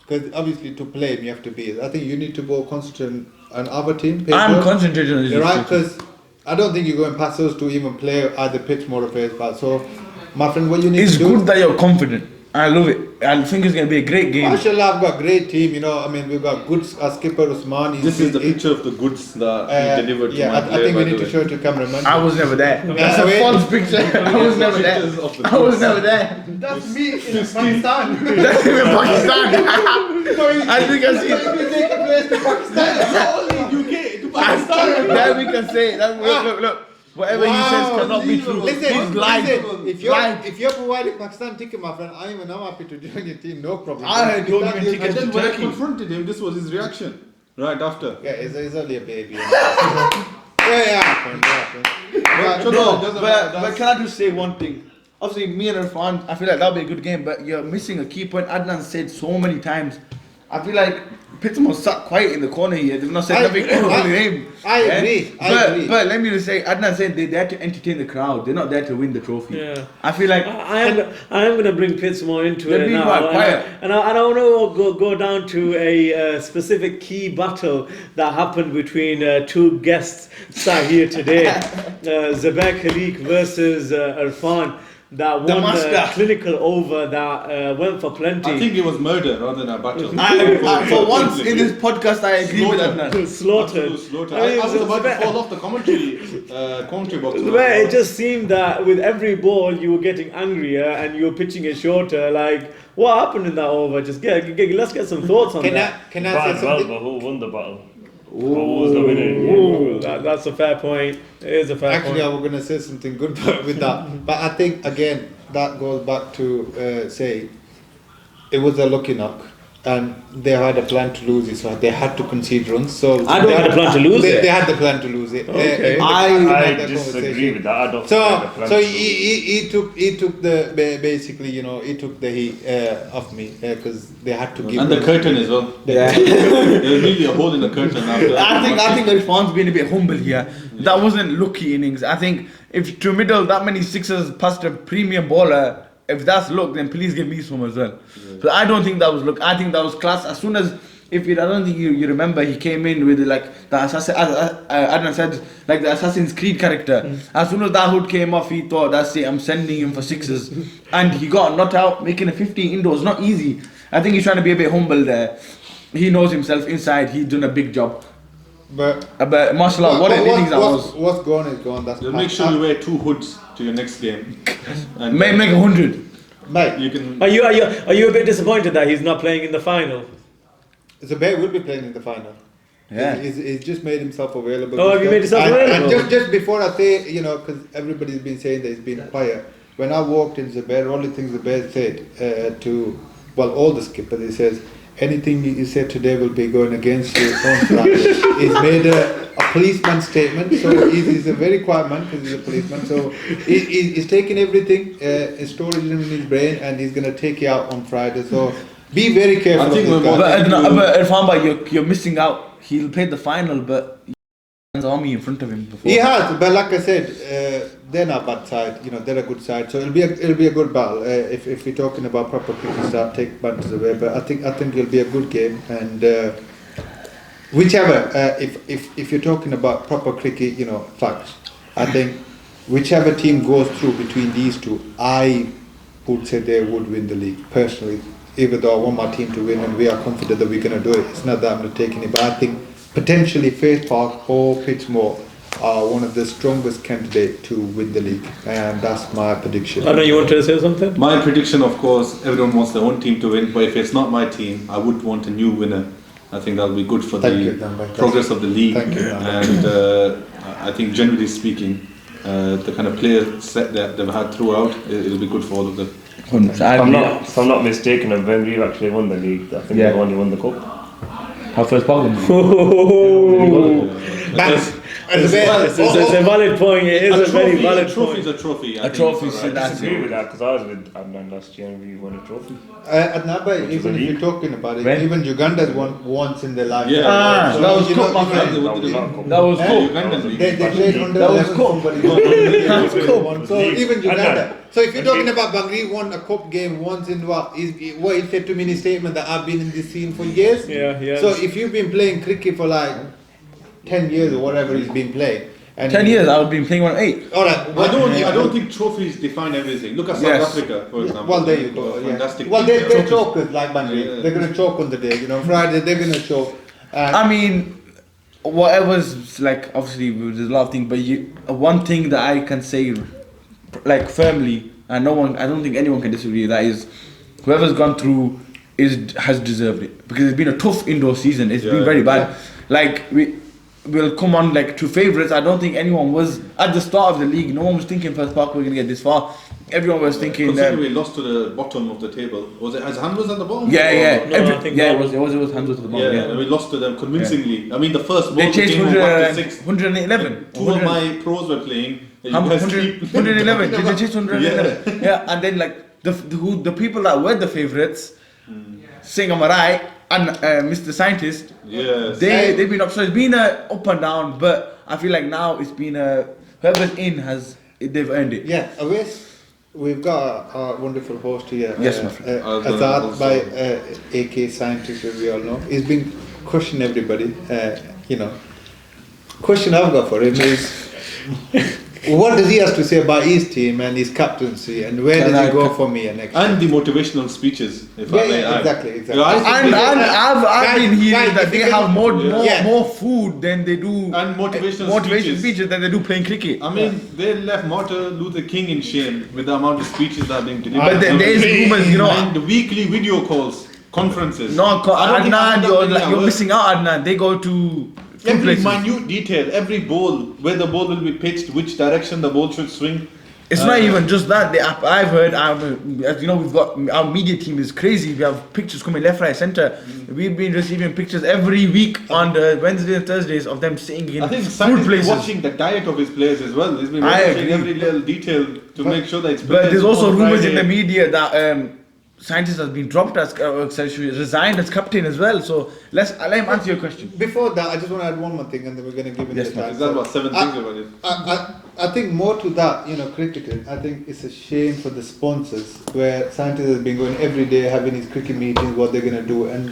because obviously to play him you have to be. I think you need to go concentrate on our team. I'm concentrating on this. You're right, because I don't think you're going past us to even play either Pitsmoor or Firth. So, my friend, what you need to do... It's good that you're confident. I love it. I think it's going to be a great game. Mashallah, I've got a great team, you know. I mean, we've got good skipper Usman. This is the picture of the goods that he delivered to my player. I think we need to show it to cameraman. I was never there. That's a false picture. I was never there. I was never there. That's me in Pakistan. That's him in Pakistan. I think I see it. If you take a place to Pakistan, not only UK, to Pakistan. Then we can say it. Look. Whatever he says cannot be true. Listen, lying. If you're providing Pakistan ticket, my friend, I'm happy to join your team, no problem. I had told you tickets to And then when I Turkey. confronted him, this was his reaction. Right after. Yeah, it's only a baby. But can I just say one thing? Obviously, me and Irfan, I feel like that'll be a good game, but you're missing a key point. Adnan said so many times. I feel like Pitsmoor sat quiet in the corner here. They've not said nothing about the name. I agree. But let me just say, Adnan said they're there to entertain the crowd. They're not there to win the trophy. Yeah. I feel like I am going to bring Pitsmoor into They're it being now. quite quiet. And I want to go down to a specific key battle that happened between 2 guests sat here today. Zobair versus Irfan. That won the clinical over that went for plenty. I think it was murder rather than a battle. for once in this podcast, I agree with Adnan. Slaughtered. Absolute slaughter. I was about to fall off the commentary box. Where it just seemed that with every ball you were getting angrier and you were pitching it shorter. Like, what happened in that over? Just let's get some thoughts on that. Can I say something? But who won the battle? Who was the winner? That's a fair point. It is a fair Actually, point. I was going to say something good with that. But I think, again, that goes back to say, it was a lucky knock. and they had a plan to lose it, so they had to concede runs. So I don't had a plan to lose it. They had the plan to lose it. Okay. I disagree with that. I don't think they had a plan So to lose it. he took the basically, he took the heat off me because they had to give. And the curtain as well. Yeah. There's really a hole in the curtain after. I think Irfan's been a bit humble here. That wasn't lucky innings. I think if to middle that many sixes past a premium bowler, if that's luck, then please give me some as well. But I don't think that was luck. I think that was class. As soon as I don't think you remember, he came in with like the assassin. Adnan said like the Assassin's Creed character. As soon as that hood came off, he thought, that's it. I'm sending him for sixes, and he got not out, making a 50 indoors. Not easy. I think he's trying to be a bit humble there. He knows himself inside. He's done a big job. But mashallah, what an innings that was. What's gone is gone. That's Make sure you wear 2 hoods to your next game. And Make 100. Mate, you can. Are you a bit disappointed that he's not playing in the final? Zobair will be playing in the final. Yeah. He's just made himself available. Oh, have you made yourself available? And just before I say, because everybody's been saying that he's been quiet. When I walked in Zobair, all the things Zobair said to all the skippers, he says, anything you said today will be going against you on Friday. He's made a policeman statement, so he's a very quiet man because he's a policeman. So he's taking everything, stored it in his brain, and he's going to take you out on Friday. So be very careful. I think of this we're guy. But Irfan, you're missing out. He'll play the final, but there's army in front of him before. He has, but like I said, they're not bad side. They're a good side. So it'll be a good battle. If we're talking about proper cricket start, take Panthers away. But I think it'll be a good game. And whichever, if you're talking about proper cricket, facts, I think whichever team goes through between these two, I would say they would win the league personally. Even though I want my team to win, and we are confident that we're going to do it. It's not that I'm not taking it, but I think potentially Firth or Pitsmoor are one of the strongest candidates to win the league, and that's my prediction. I know you want to say something? My prediction, of course, everyone wants their own team to win, but if it's not my team, I would want a new winner. I think that'll be good for progress of the league. Thank you, and I think generally speaking, the kind of player set that they've had throughout, it'll be good for all of them. If I'm not mistaken, Burngreave actually won the league. I think they only won the cup. How first Pagehall? It's a valid point. It is a very valid point. Trophy is a trophy. A trophy, so I that's disagree it. with that because I was with Adnan last year and we won a trophy. Adnan, but even if you're talking about it, even Uganda's won once in their life. Yeah. Ah, So, that was you know, cup, my you friend. know, That was not a cup. That was cool. Ugandan league. They played under That was 11 cool. somebody. That's cool. So even Uganda. So if you're Okay. talking about Burngreave won a cup game once in what he said to me in his statement that I've been in this scene for years. Yeah. So if you've been playing cricket for like 10 years or whatever he's been playing. And 10 years, I would be playing on 8. Alright. I don't think trophies define everything. Look at South Yes. Africa, for example. Well, there you go. Yeah. Fantastic. Well, they're team. chokers like Burngreave. Yeah. They're going to choke on the day. Friday they're going to choke. I mean, whatever's like, obviously, there's a lot of things, but one thing that I can say, like, firmly, and I don't think anyone can disagree, that is, whoever's gone through has deserved it. Because it's been a tough indoor season. It's been very bad. Like, we'll come on like to favourites. I don't think anyone was at the start of the league. No one was thinking Firth Park we're going to get this far. Everyone was thinking. Considering we lost to the bottom of the table. Was it Azahat was at the bottom? Yeah. No, I think that it was hands to the bottom. Yeah, and we lost to them convincingly. I mean, the first ball They chased came back to 6. 111. Two of my pros were playing. And you guys keep- 111. Did they chase 111? Yeah, and then like the people that were the favourites, saying am I right, and Mr. Scientist, Yes. they've been up. So it's been a up and down, but I feel like now it's been whoever's in they've earned it. Yeah, Awais, we've got our wonderful host here. Yes, my friend. Azahat by AK Scientist, as we all know. He's been crushing everybody. Question I've got for him is, what does he have to say about his team and his captaincy, and where does he go for me next? And the motivational speeches, if I may add. exactly. Yeah, I think And I've been hearing that they have Yeah. more food than they do And motivational speeches than they do playing cricket. I mean, they left Martin Luther King in shame with the amount of speeches that are being delivered. But there is rumors, And the weekly video calls, conferences. No, I don't think Adnan, you're works. missing out, Adnan. They go to Every places. minute detail, every ball, where the ball will be pitched, which direction the ball should swing. It's not even just that. I've heard, as you know, we've got our media team is crazy. We have pictures coming left, right, centre. We've been receiving pictures every week on the Wednesdays and Thursdays of them staying in I think food Sainz places. is watching the diet of his players as well. He's been watching every little detail to make sure that it's. But there's also rumours in the media that scientist has been dropped as resigned as captain as well. So let him answer your question. Before that, I just want to add one more thing, and then we're going to give it the time. Is that about 7 things about it? I think more to that, critically, I think it's a shame for the sponsors where scientists have been going every day having these cricket meetings, what they're going to do, and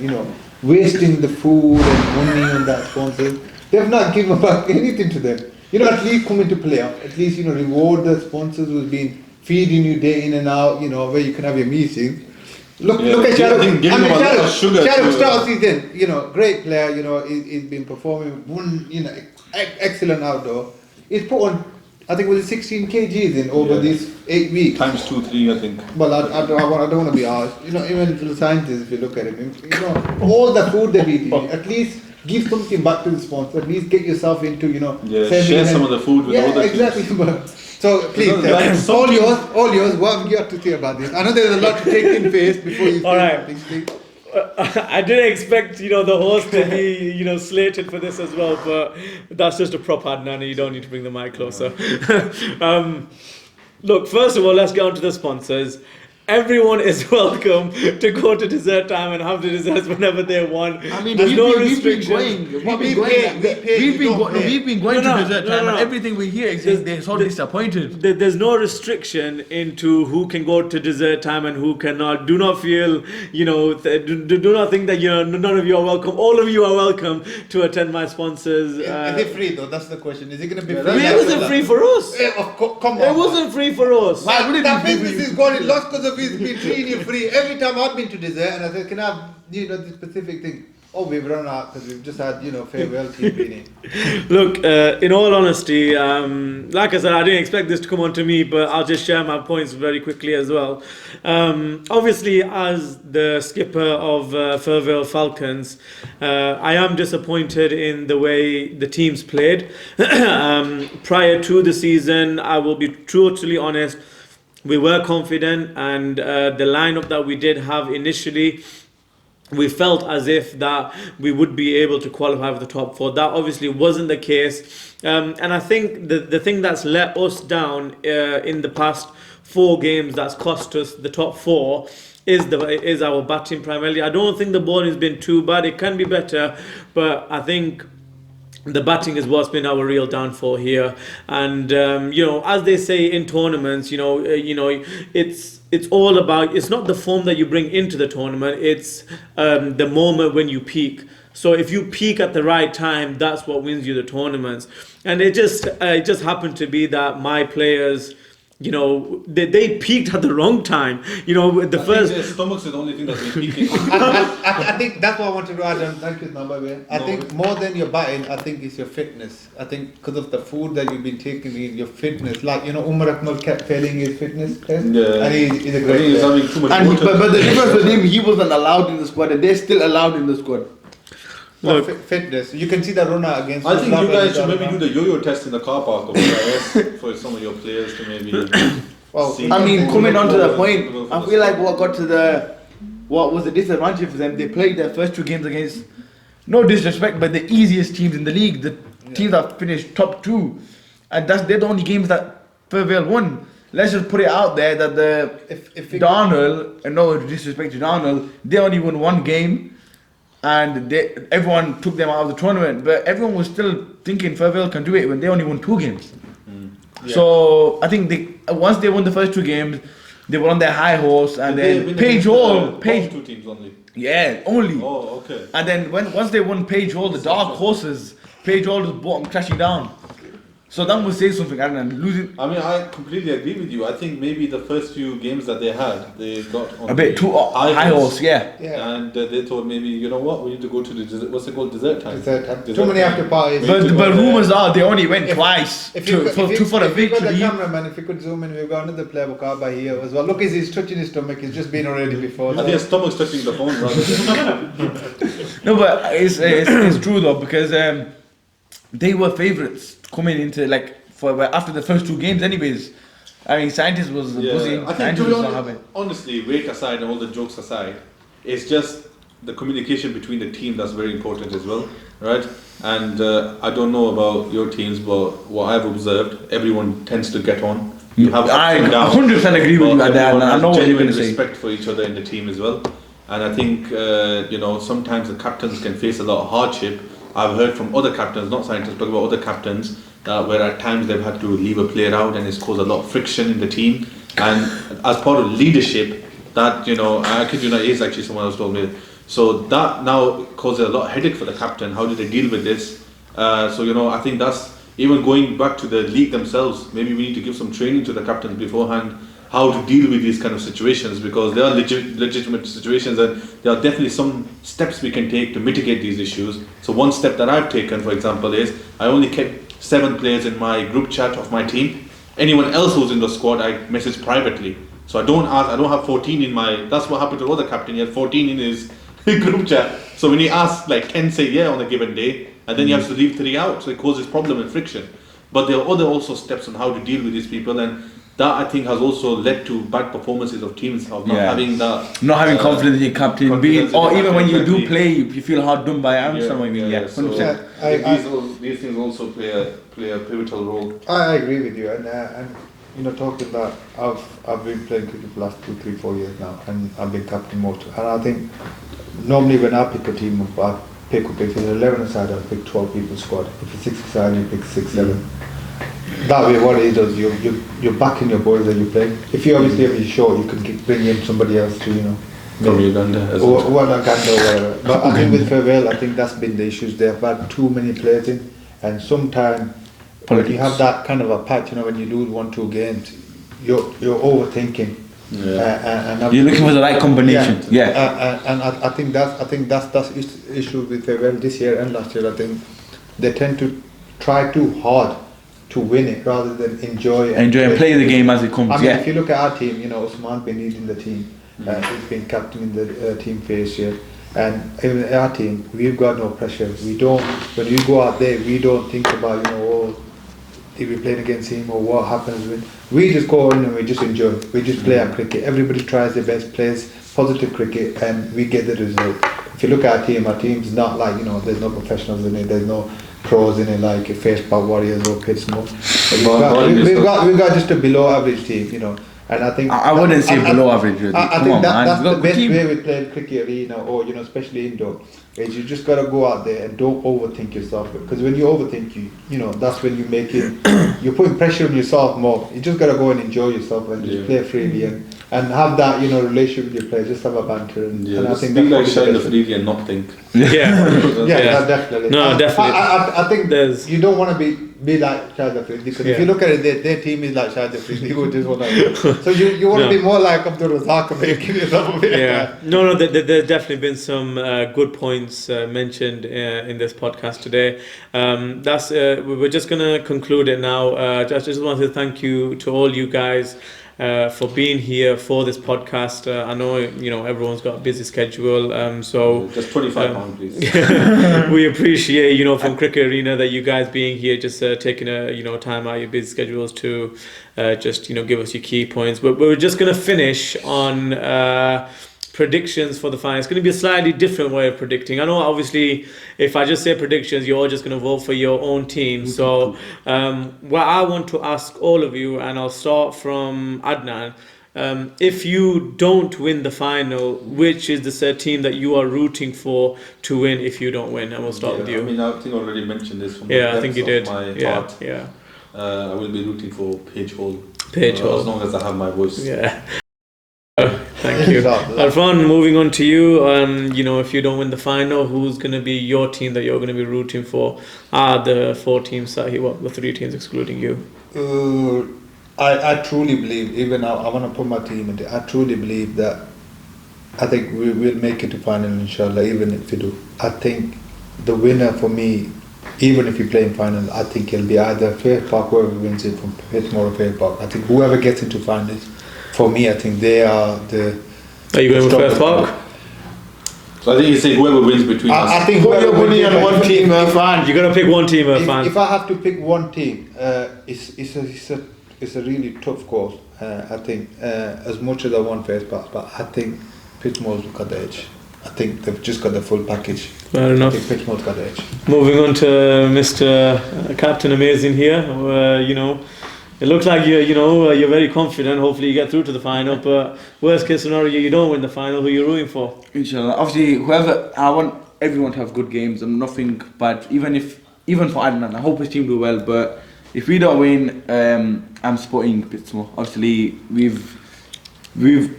wasting the food and money on that sponsors. They have not given back anything to them. At least come into play, at least reward the sponsors who's been feeding you day in and out, where you can have your meetings. Look at Shahrukh. Shahrukh start season, great player, he's been performing excellent outdoor. He's put on, I think, was it 16 kgs in over these 8 weeks. Times 2, 3, I think. Well, I don't want to be arsed. Even for the scientists, if you look at it, all the food they're eating, at least give something back to the sponsor. At least get yourself into, share some of the food with other exactly. So please, all yours. What have you got to say about this? I know there's a lot to take in face before you. All right. I didn't expect the host to be slated for this as well, but that's just a prop, Adnan. You don't need to bring the mic closer. Look, first of all, let's get on to the sponsors. Everyone is welcome to go to dessert time and have the desserts whenever they want. I mean, there's no we've restriction. We've been going to dessert time, and everything we hear is they're so disappointed. There's no restriction into who can go to dessert time and who cannot. Do not feel, do not think that none of you are welcome. All of you are welcome to attend my sponsors. Is it free though? That's the question. Is it going to be free? It wasn't free for us. Come on. It wasn't free for us. Why would it be free? Business is going lost because of he's been treating you free. Every time I've been to dessert and I said, can I have this specific thing? Oh, we've run out because we've just had farewell team meeting. Look, in all honesty, like I said, I didn't expect this to come on to me, but I'll just share my points very quickly as well. Obviously, as the skipper of Firth Falcons, I am disappointed in the way the teams played. Prior to the season, I will be totally honest, we were confident, and the lineup that we did have initially, we felt as if that we would be able to qualify for the top four. That obviously wasn't the case, and I think the thing that's let us down in the past 4 games that's cost us the top 4 is our batting primarily. I don't think the bowling has been too bad. It can be better, but I think the batting is what's been our real downfall here. And as they say in tournaments, it's all about, it's not the form that you bring into the tournament, it's the moment when you peak. So if you peak at the right time, that's what wins you the tournaments. And it just happened to be that my players, they peaked at the wrong time. Their stomachs is the only thing that's been peaking. I think that's what I wanted to add on. Thank you, by the way. I think more than your batting, I think it's your fitness. I think because of the food that you've been taking, your fitness. Like, Umar Akmal kept failing his fitness test. Yeah. And he's a great player. He's having too much water. But the difference with him, he wasn't allowed in the squad, and they're still allowed in the squad. Fitness. You can see the runner against. I think you guys should maybe do the yo-yo test in the car park of BBICL for some of your players to maybe. Coming on to the point, I feel like what was the disadvantage for them? They played their first 2 games against, no disrespect, but the easiest teams in the league, the teams that finished top 2, and they're the only games that Firth won. Let's just put it out there that Darnell, and no disrespect to Darnell, they only won 1 game. And everyone took them out of the tournament, but everyone was still thinking Firth can do it when they only won 2 games. Yeah. So I think once they won the first 2 games, they were on their high horse, and then Pagehall, 2 teams only. Yeah, only. Oh, okay. And then once they won Pagehall, the dark horses, Pagehall just brought them crashing down. So that must say something, Adnan. Losing. I mean, I completely agree with you. I think maybe the first few games that they had, they got on a bit too high horse, yeah. And they thought maybe, we need to go to the dessert time. Too many after parties. But rumours are they only went twice for a victory. If the cameraman, if you could zoom in, we've got another player by here as well. Look, he's touching his stomach. He's just been already before. I think his stomach's touching the phone rather than. No, but it's true though, because they were favourites coming into after the first 2 games anyways. I mean, scientists was busy. I think, Scientists to be was not honest, having. honestly, weight aside and all the jokes aside, it's just the communication between the team that's very important as well, right? And I don't know about your teams, but what I've observed, everyone tends to get on. You have I ups and downs, 100% agree with you, but Adnan. everyone I has know what you're genuine going to say. respect for each other in the team as well. And I think, sometimes the captains can face a lot of hardship. I've heard from other captains, not scientists, but about other captains, where at times they've had to leave a player out and it's caused a lot of friction in the team. And as part of leadership, that, I kid you not, is actually someone else told me. So that now causes a lot of headache for the captain. How do they deal with this? I think that's, even going back to the league themselves, maybe we need to give some training to the captains beforehand, how to deal with these kind of situations, because they are legitimate situations and there are definitely some steps we can take to mitigate these issues. So one step that I've taken, for example, is I only kept 7 players in my group chat of my team. Anyone else who's in the squad, I message privately. So I don't have 14 in my, that's what happened to the other captain, he had 14 in his group chat. So when he asks, 10 say yeah on a given day, and then he has to leave 3 out, so it causes problem and friction. But there are other also steps on how to deal with these people, and that I think has also led to bad performances of teams of not having that, not having confidence in your captain, confidence in or your even when captain, you do exactly. play, you feel hard done by. I understand what you mean. Yeah, 100%. So these things also play a pivotal role. I agree with you, and talking about, I've been playing cricket for the last 2, 3, 4 years now, and I've been captain most. And I think normally when I pick a team up, I pick up, if it's 11 aside, I'll pick 12 people squad. If it's 6 aside, you pick 6, 7. That way, what it does, you're backing your boys that you're playing. If you obviously have your short, you can bring in somebody else to, From Uganda as or well. Uganda or whatever. But I think with Farewell, I think that's been the issues. They've had too many players in, and sometimes when you have that kind of a patch, when you lose 1, 2 games, you're overthinking. And You're looking for the right combination. And I think that's issue with Farewell this year and last year. I think they tend to try too hard to win it rather than enjoy and play the game as it comes. I mean, if you look at our team, Usman's been leading the team. He's been captain in the team phase here. And even our team, we've got no pressure. We don't, when we go out there, we don't think about, if we're playing against him or what happens. We just go in and we just enjoy. We just play our cricket. Everybody tries their best, plays positive cricket, and we get the result. If you look at our team's not like, there's no professionals in it, there's no pros in it like Firth, Warriors or Pitsmoor. We've got just a below average team, and I think I wouldn't say below average. Really. I think that's the best way with playing cricket arena or especially indoor. Is you just gotta go out there and don't overthink yourself, because when you overthink, that's when you're putting pressure on yourself more. You just gotta go and enjoy yourself and just play freely and have that relationship with your players. Just have a banter and I think be like that's shine the freely and not think. definitely. No, definitely. I think There's, you don't want to be like Shahid Afridi, because if you look at it, their team is like Shahid Afridi, who just want to. So you want to be more like Abdul Razak and give yourself a bit. No, there's definitely been some good points mentioned in this podcast today. We're just gonna conclude it now. I just want to thank you to all you guys for being here for this podcast. I know everyone's got a busy schedule, so just £25, please. we appreciate from Cricket Arena that you guys being here, just taking a time out of your busy schedules to just give us your key points. But we're just gonna finish on predictions for the final. It's going to be a slightly different way of predicting. I know obviously if I just say predictions, you're all just going to vote for your own team. So what I want to ask all of you, and I'll start from Adnan, if you don't win the final, which is the team that you are rooting for to win if you don't win? And we'll start with you. I mean, I think I already mentioned this from the I think you did. My heart. I will be rooting for Pagehall. As long as I have my voice. Thank you. Irfan, moving on to you. If you don't win the final, who's going to be your team that you're going to be rooting for? The 4 teams that the 3 teams excluding you. I truly believe, even I want to put my team in there, I truly believe that I think we will make it to final, inshallah, even if we do. I think the winner for me, even if we play in final, I think it'll be either Firth Park, whoever wins it from Pitsmoor or Firth Park. I think whoever gets into finals, for me, I think they are the. Are you going with Firth Park? So I think you say whoever wins between us. I think whoever wins on one team, Irfan. You're going to pick one team, Irfan. If I have to pick one team, it's it's a really tough call. I think as much as I want Firth Park, but I think Pitsmoor's got the edge. I think they've just got the full package. Fair enough. I think Pitsmoor's got the edge. Moving on to Mr. Captain Amazing here. You know, it looks like you're very confident. Hopefully you get through to the final. But worst case scenario, you don't win the final. Who are you rooting for? Inshallah. Obviously, I want everyone to have good games. I'm nothing bad. Even for Adnan, I hope his team do well. But if we don't win, I'm supporting Pitsmoor. Obviously, we've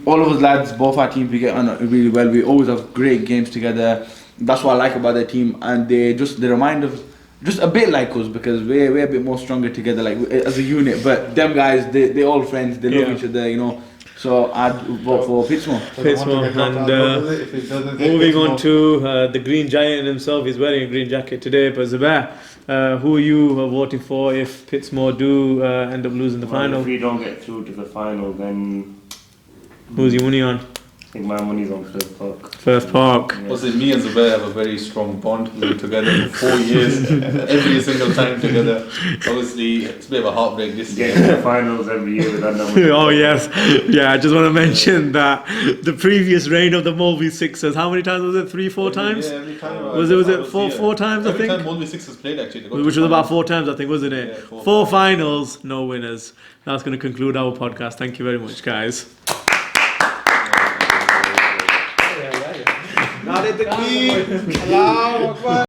all of us lads, both our teams, we get on really well. We always have great games together. That's what I like about their team, and they remind us just a bit like us because we're a bit more stronger together, like as a unit. But them guys, they're all friends. They love each other, you know. So I'd vote for Pitsmoor. And moving on to the Green Giant himself, he's wearing a green jacket today. But Zobair, who are you voting for if Pitsmoor do end up losing the final? If we don't get through to the final, then who's your money on? I think my money's on Firth Park. Firth Park. Yeah. Also, me and Zobair have a very strong bond. We've been together for 4 years, every single time together. Obviously, it's a bit of a heartbreak this year. Getting to the finals every year with Adnan. Oh yes, yeah. I just want to mention that the previous reign of the Mulvey Sixers. How many times was it? 3-4 times? Yeah, every time. Was it four times? Every I think. time Mulvey Sixers played, actually. they got Which to was about final. 4 times, I think, wasn't it? Yeah, 4 finals, no winners. That's going to conclude our podcast. Thank you very much, guys. Not at the Queen. Allahu Akbar.